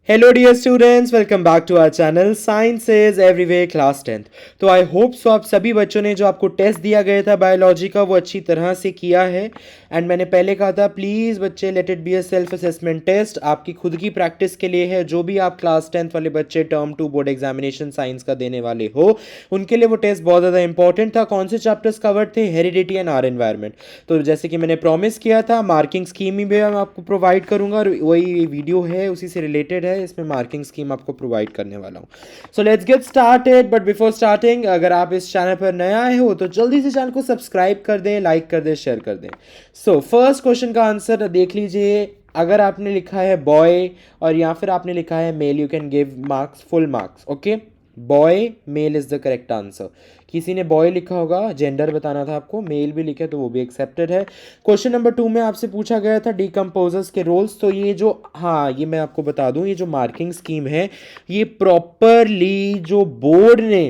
Hello dear students, welcome back to our channel science is everyway class 10th। तो I hope so आप सभी बच्चों ने जो आपको टेस्ट दिया गया था बायोलॉजी का वो अच्छी तरह से किया है। एंड मैंने पहले कहा था प्लीज़ बच्चे let it be a self assessment test, आपकी खुद की प्रैक्टिस के लिए है। जो भी आप क्लास 10th वाले बच्चे टर्म 2 बोर्ड एग्जामिनेशन साइंस का देने वाले हो उनके लिए वो टेस्ट बहुत ज़्यादा इंपॉर्टेंट था। कौन से चैप्टर्स कवर थे? Heredity and our environment. तो जैसे कि मैंने प्रॉमिस किया था मार्किंग स्कीम ही भी मैं आपको प्रोवाइड करूंगा और वही वीडियो है उसी से रिलेटेड है, इसमें मार्किंग स्कीम आपको प्रोवाइड करने वाला हूँ। So let's get started. But before starting, अगर आप इस चैनल पर नए आए हो तो जल्दी से चैनल को सब्सक्राइब कर दें, लाइक कर दें, शेयर कर दें। सो फर्स्ट क्वेश्चन का आंसर देख लीजिए। अगर आपने लिखा है बॉय और या फिर आपने लिखा है male, you can give marks, full marks. Okay, boy male is the correct answer. किसी ने बॉय लिखा होगा, जेंडर बताना था आपको, मेल भी लिखे तो वो भी एक्सेप्टेड है। क्वेश्चन नंबर 2 में आपसे पूछा गया था डिकम्पोजर्स के रोल्स। तो ये जो, हाँ ये मैं आपको बता दूं, ये जो मार्किंग स्कीम है ये प्रॉपरली जो बोर्ड ने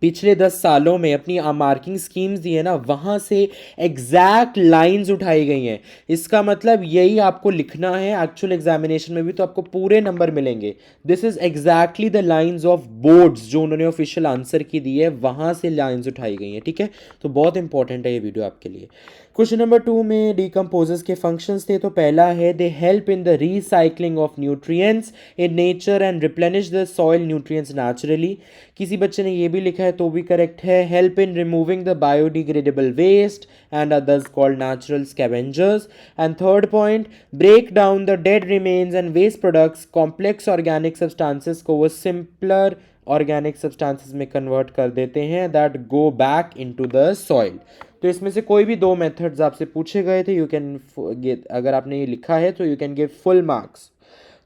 पिछले 10 सालों में अपनी मार्किंग स्कीम्स दी है ना, वहाँ से एग्जैक्ट लाइंस उठाई गई हैं। इसका मतलब यही आपको लिखना है एक्चुअल एग्जामिनेशन में भी तो आपको पूरे नंबर मिलेंगे। This is exactly the lines of boards जो उन्होंने ऑफिशियल आंसर की दी है, वहाँ से लाइंस उठाई गई हैं। ठीक है, तो बहुत इंपॉर्टेंट है ये वीडियो आपके लिए। क्वेश्चन नंबर 2 में डिकम्पोजर्स के फंक्शंस थे। तो पहला है they help in the recycling of nutrients in nature and replenish the soil nutrients naturally. किसी बच्चे ने ये भी लिखा है तो भी करेक्ट है। Help in removing the biodegradable waste and others called natural scavengers. And third point, break down the dead remains and waste products complex organic substances को वो सिंपलर ऑर्गेनिक सब्सटेंसेस में कन्वर्ट कर देते हैं that go back into the soil. तो इसमें से कोई भी दो मेथड्स आपसे पूछे गए थे, यू कैन गेट, अगर आपने ये लिखा है तो you can give full marks.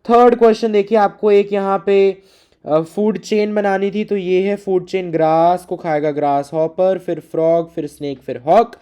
Third question देखिए, आपको एक यहाँ पे फूड चेन बनानी थी। तो ये है फूड चेन, ग्रास को खाएगा ग्रास हॉपर, फिर फ्रॉग, फिर स्नेक, फिर हॉक।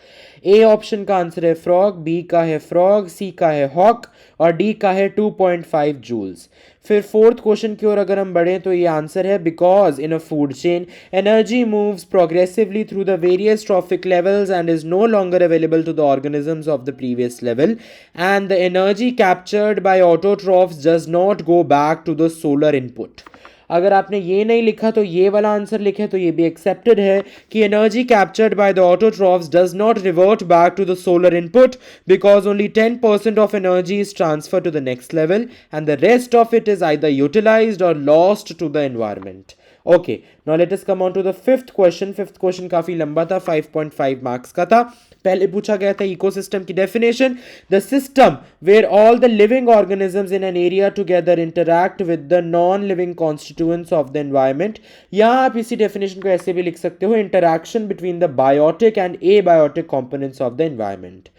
ए ऑप्शन का आंसर है फ्रॉग, बी का है फ्रॉग, सी का है हॉक और डी का है 2.5 जूल्स। फिर फोर्थ क्वेश्चन की ओर अगर हम बढ़ें तो ये आंसर है because in a food chain energy moves progressively through the various trophic levels and is no longer available to the organisms of the previous level and the energy captured by autotrophs does not go back to the solar input. अगर आपने ये नहीं लिखा तो ये वाला answer लिखे तो ये भी एक्सेप्टेड है कि energy captured by the autotrophs does not revert back to the solar input because only 10% of energy is transfer to the next level and the rest of it is either utilised और lost to the environment. Okay, now let us come on to the fifth question. Fifth question काफी लंबा था, 5.5 marks का था। पहले पूछा गया था इकोसिस्टम की definition, the system where all the living organisms in an area together interact with the non living constituents of the environment. यहां आप इसी डेफिनेशन को ऐसे भी लिख सकते हो, interaction between the biotic and abiotic components of the environment.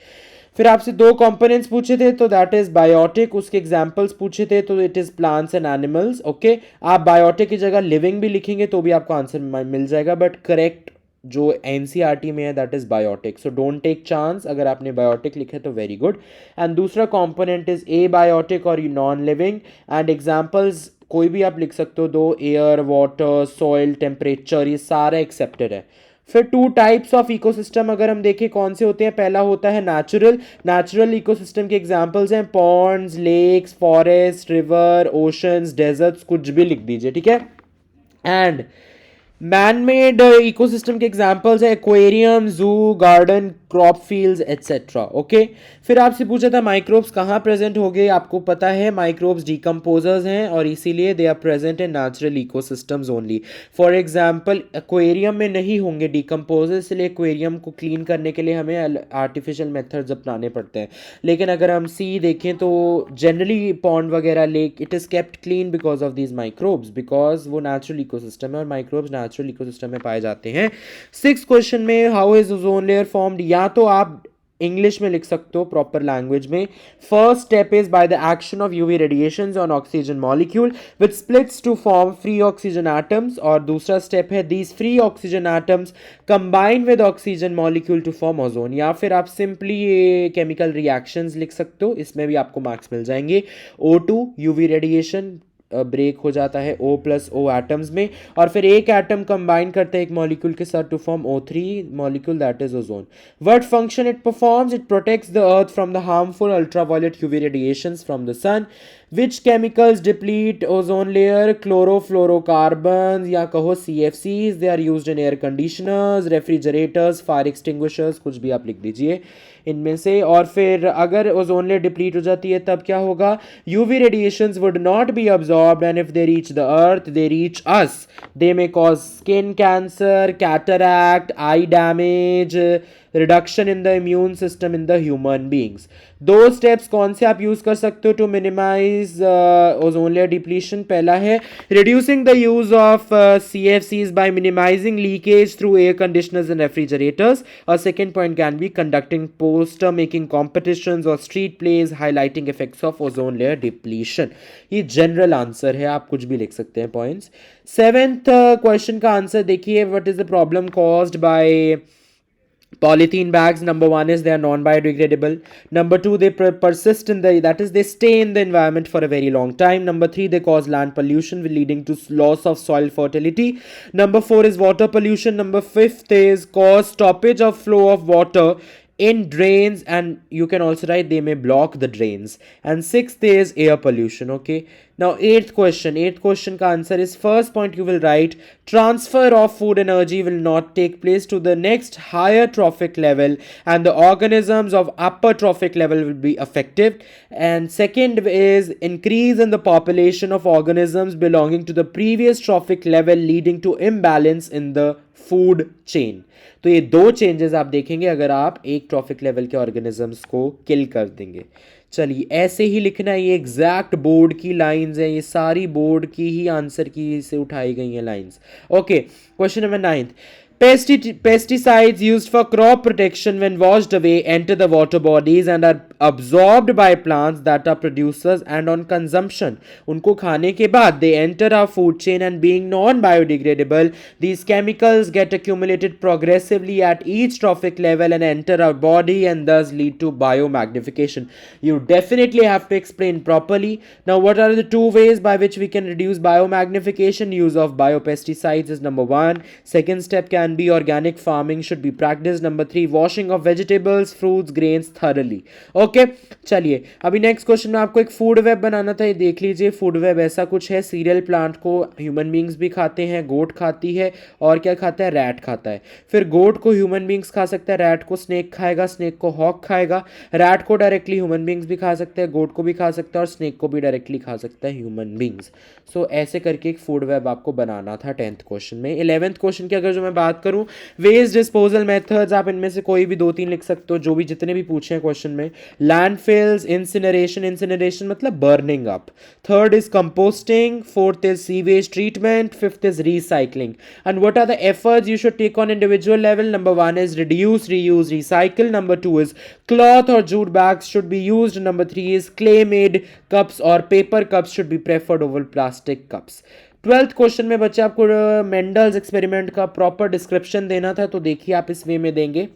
फिर आपसे दो कंपोनेंट्स पूछे थे तो दैट इज बायोटिक, उसके एग्जांपल्स पूछे थे तो it is plants and animals. Okay, आप बायोटिक की जगह लिविंग भी लिखेंगे तो भी आपको आंसर मिल जाएगा, बट करेक्ट जो एनसीईआरटी में है that is biotic. So don't take chance, अगर आपने बायोटिक लिखे तो वेरी गुड। एंड दूसरा कंपोनेंट इज ए बायोटिक और नॉन लिविंग एंड एग्जांपल्स कोई भी आप लिख सकते हो, दो, एयर, वाटर, सॉइल, टेम्परेचर, ये सारा एक्सेप्टेड है। फिर टू टाइप्स ऑफ इकोसिस्टम अगर हम देखें कौन से होते हैं, पहला होता है नेचुरल। नेचुरल इकोसिस्टम के एग्जांपल्स हैं ponds, lakes, forest, river, oceans, deserts, कुछ भी लिख दीजिए, ठीक है। एंड मैन मेड इकोसिस्टम के एग्जांपल्स है aquarium, zoo, garden, crop fields etcetera. Okay, फिर आपसे पूछा था माइक्रोब्स कहाँ प्रेजेंट हो गए। आपको पता है माइक्रोब्स डिकम्पोजर्स हैं और इसीलिए they are present in natural ecosystems only. For example aquarium में नहीं होंगे डिकम्पोजर्स, इसलिए एक्वेरियम को क्लीन करने के लिए हमें आर्टिफिशियल मेथड्स अपनाने पड़ते हैं। लेकिन अगर हम सी देखें तो जनरली पॉन्ड वगैरह, lake, it is kept clean because of these microbes, because वो नेचुरल इकोसिस्टम है और माइक्रोब्स नेचुरल इकोसिस्टम में पाए जाते हैं। सिक्स क्वेश्चन में how is ozone layer formed, या तो आप इंग्लिश में लिख सकते हो प्रॉपर लैंग्वेज में। First step is by the action of UV radiations on oxygen molecule which splits to form free oxygen atoms, और दूसरा स्टेप है these free oxygen atoms combine with oxygen molecule to form ozone. या फिर आप simply ये chemical reactions लिख सकते हो, इसमें भी आपको मार्क्स मिल जाएंगे। O2 यूवी रेडिएशन ब्रेक हो जाता है O प्लस O एटम्स में और फिर एक एटम कंबाइन करते हैं एक मॉलिक्यूल के साथ to form O3 molecule, that is ozone. What function it performs, it protects the earth from the harmful ultraviolet UV radiations from the sun which chemicals deplete ozone layer? Chlorofluorocarbon या कहो CFCs, they are used in air conditioners, refrigerators, fire extinguishers, कुछ भी आप लिख दीजिए इनमें से। और फिर अगर ओजोन लेयर डिप्लीट हो जाती है तब क्या होगा? UV radiations would not be absorbed and if they reach the earth they reach us, they may cause skin cancer, cataract, eye damage, reduction in the immune system in the human beings. दो steps कौन से आप use कर सकते हो to minimise ozone layer depletion? पहला है reducing the use of CFCs by minimising leakage through air conditioners and refrigerators, और second point can be conducting poster making competitions और street plays highlighting effects of ozone layer depletion. ये general answer है, आप कुछ भी लिख सकते हैं पॉइंट्स। सेवेंथ क्वेश्चन का आंसर देखिए, what is the problem caused by polythene bags? Number one is they are non-biodegradable. Number two, they persist in the, that is they stay in the environment for a very long time. Number three, they cause land pollution leading to loss of soil fertility. Number four is water pollution. Number fifth is cause stoppage of flow of water in drains, and you can also write they may block the drains. And sixth is air pollution. Okay, now eighth question ka answer is, first point you will write transfer of food energy will not take place to the next higher trophic level and the organisms of upper trophic level will be affected. And second is increase in the population of organisms belonging to the previous trophic level leading to imbalance in the food chain. तो ये दो changes आप देखेंगे अगर आप एक trophic level के organisms को किल कर देंगे। चलिए ऐसे ही लिखना है, ये एग्जैक्ट बोर्ड की लाइंस हैं, ये सारी बोर्ड की ही आंसर की से उठाई गई हैं lines. Okay, question number 9, pesticides used for crop protection when washed away enter the water bodies and are absorbed by plants that are producers, and on consumption उनको खाने के बाद they enter our food chain and being non-biodegradable these chemicals get accumulated progressively at each trophic level and enter our body and thus lead to biomagnification. You definitely have to explain properly. Now what are the two ways by which we can reduce biomagnification? Use of biopesticides is number one. Second step can be organic farming should be practiced. Number 3, washing of vegetables, fruits, grains thoroughly. Okay, चलिए अभी next question में आपको एक food web बनाना था, ये देख लीजिए। Food web ऐसा कुछ है, सीरियल प्लांट को ह्यूमन बींग्स भी खाते हैं, गोट खाती है, और क्या खाता है? रैट खाता है। फिर गोट को ह्यूमन बींग्स खा सकता है, रैट को स्नेक खाएगा, स्नेक को हॉक खाएगा, रैट को डायरेक्टली ह्यूमन बींग्स भी खा सकते हैं, गोट को भी खा सकता है, और स्नेक को भी डायरेक्टली खा सकता है ह्यूमन बींग्स। सो ऐसे करके एक फूड वेब आपको बनाना था 10th क्वेश्चन में। 11th क्वेश्चन की अगर जो मैं बात करूं, वेस्ट डिस्पोजल मेथड्स, आप इनमें से कोई भी 2-3 लिख सकते हो, जो भी जितने भी पूछे हैं क्वेश्चन में। लैंडफिल्स, इंसिनरेशन, इंसिनरेशन मतलब burning up. Third is composting, fourth is sewage treatment, fifth is recycling. And what are the efforts you should take on individual level? Number 1 is reduce, reuse, recycle. Number 2 is cloth or jute bags should be used. Number 3 is clay made cups or paper cups should be preferred over plastic cups. 12th question में बच्चे आपको Mendel's experiment का proper description देना था, तो देखिए आप इस वे में देंगे।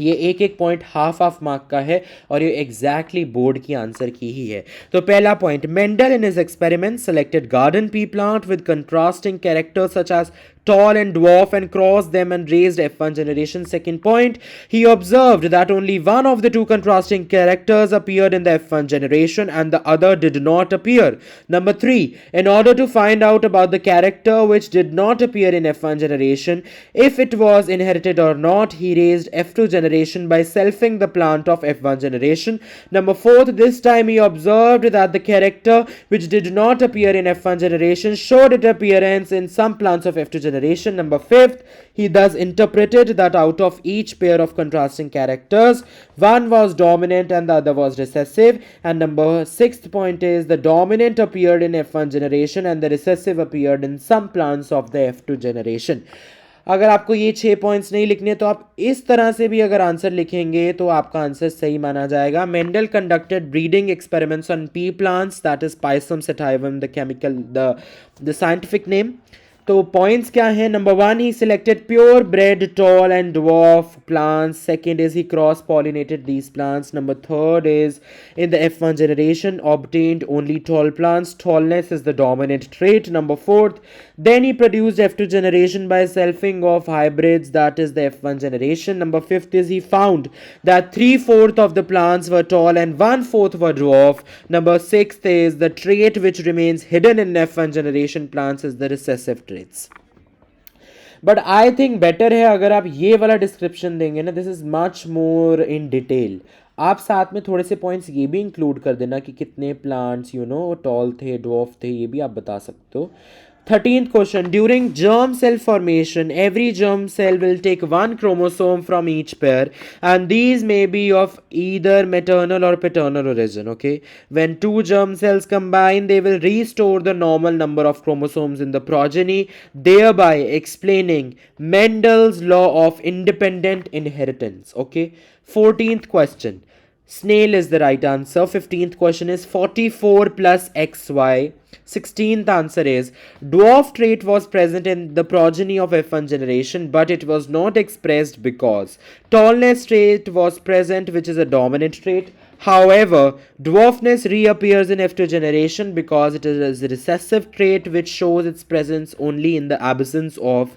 ये एक एक पॉइंट हाफ मार्क का है और ये एग्जैक्टली बोर्ड की आंसर की ही है। तो पहला point, Mendel in his experiment selected garden pea plant with contrasting characters such as tall and dwarf and crossed them and raised F1 generation. Second point, he observed that only one of the two contrasting characters appeared in the F1 generation and the other did not appear. Number 3, in order to find out about the character which did not appear in F1 generation, if it was inherited or not, he raised F2 generation by selfing the plant of F1 generation. Number 4, this time he observed that the character which did not appear in F1 generation showed its appearance in some plants of F2 generation. Number 5, he thus interpreted that out of each pair of contrasting characters, one was dominant and the other was recessive. And number 6th point is the dominant appeared in F1 generation and the recessive appeared in some plants of the F2 generation. अगर आपको ये 6 points नहीं लिखने तो आप इस तरह से भी अगर आंसर लिखेंगे तो आपका आंसर सही माना जाएगा। Mendel conducted breeding experiments on P plants, that is Pisum sativum the chemical the scientific name. तो पॉइंट्स क्या है? Number 1, he selected pure bread tall and dwarf plants. Second is he cross pollinated these plants. Number 3rd is in the F1 generation obtained only tall plants. Tallness is the dominant trait. Number 4th, then he produced F2 generation by selfing of hybrids, that is the F1 generation. Number 5th is he found that 3/4 of the plants were tall and 1/4 were dwarf. Number 6th is the trait which remains hidden in F1 generation plants is the recessive traits. But I think better है अगर आप ये वाला description देंगे ना, this is much more in detail. आप साथ में थोड़े से पॉइंट्स ये भी इंक्लूड कर देना कि कितने प्लांट्स टॉल थे, ड्वार्फ थे, ये भी आप बता सकते हो. 13th question, during germ cell formation every germ cell will take one chromosome from each pair and these may be of either maternal or paternal origin. Okay, when two germ cells combine they will restore the normal number of chromosomes in the progeny, thereby explaining Mendel's law of independent inheritance. Okay, 14th question, snail is the right answer. 15th question is 44 plus xy. 16th answer is dwarf trait was present in the progeny of F1 generation but it was not expressed because tallness trait was present, which is a dominant trait. However, dwarfness reappears in F2 generation because it is a recessive trait which shows its presence only in the absence of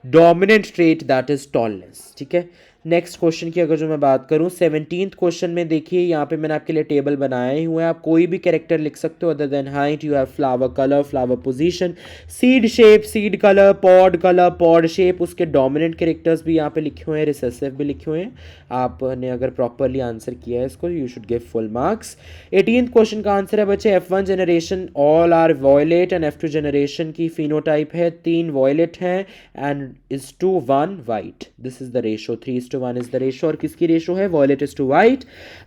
dominant trait, that is tallness. ठीक है. Next question की अगर जो मैं बात करूं, 17th question में देखिए यहाँ पे मैंने आपके लिए टेबल बनाए ही हुए हैं. आप कोई भी कैरेक्टर लिख सकते हो other than height. You have flower colour, flower position, seed shape, seed colour, pod shape. उसके डोमिनेंट कैरेक्टर्स भी यहाँ पे लिखे हुए हैं, रिसेसिव भी लिखे हुए हैं. आपने अगर प्रॉपरली आंसर किया है इसको, you should give full marks. 18th question का आंसर है बच्चे, F1 generation all are violet and F2 generation की फिनोटाइप है 3 वॉयलेट हैं and is to 1 white. This is the ratio, 3:1 is the ratio. और किसकी रेशो है? Violet is to white.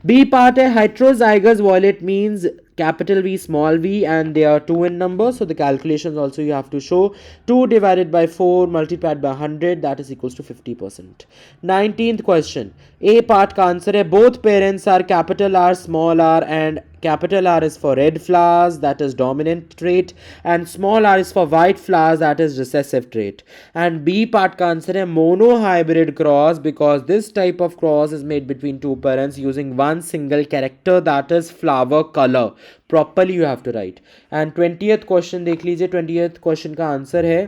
B part है heterozygous violet means capital V small v and they are 2 in number, so the calculations also you have to show 2 divided by 4 multiplied by 100, that is equals to 50%. 19th question, A part का answer है both parents are capital R small r and capital R is for red flowers, that is dominant trait, and small r is for white flowers, that is recessive trait. And B part का answer है monohybrid cross because this type of cross is made between two parents using one single character, that is flower color. Properly you have to write. And 20th question देख लीजिए. 20th question का answer है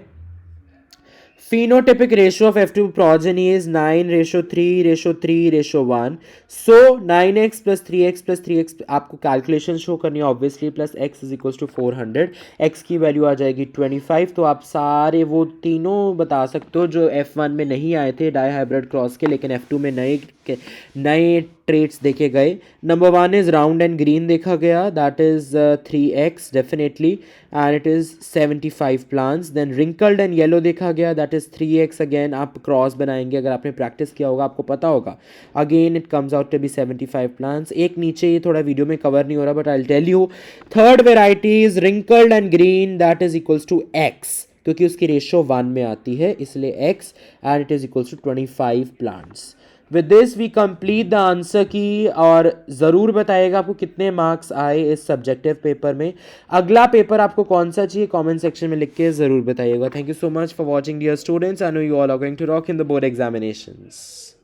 phenotypic ratio of F2 progeny is 9:3:3:1. So 9x plus 3x plus 3x आपको calculation show करनी है obviously, plus x is equals to 400. x की value आ जाएगी 25. तो आप सारे वो तीनों बता सकते हो जो F1 में नहीं आए थे डाई हाइब्रिड क्रॉस के, लेकिन F2 में नए ट्रेट्स देखे गए. Number 1 is round and green देखा गया, that is 3x definitely and it is 75 plants. Then wrinkled and yellow देखा गया, दैट इज 3x. अगेन आप क्रॉस बनाएंगे, अगर आपने प्रैक्टिस किया होगा आपको पता होगा. Again it comes out to be 75 plants. एक नीचे ये थोड़ा वीडियो में कवर नहीं हो रहा but I will tell you. Third variety is wrinkled and green, that is equals to x क्योंकि उसकी रेशो 1 में आती है, इसलिए x and it is equals to 25 plants. With this we complete the answer की. और ज़रूर बताइएगा आपको कितने मार्क्स आए इस सब्जेक्टिव पेपर में. अगला पेपर आपको कौन सा चाहिए कमेंट सेक्शन में लिख के ज़रूर बताइएगा. Thank you so much for watching dear students. I know you all are going to rock in the board examinations.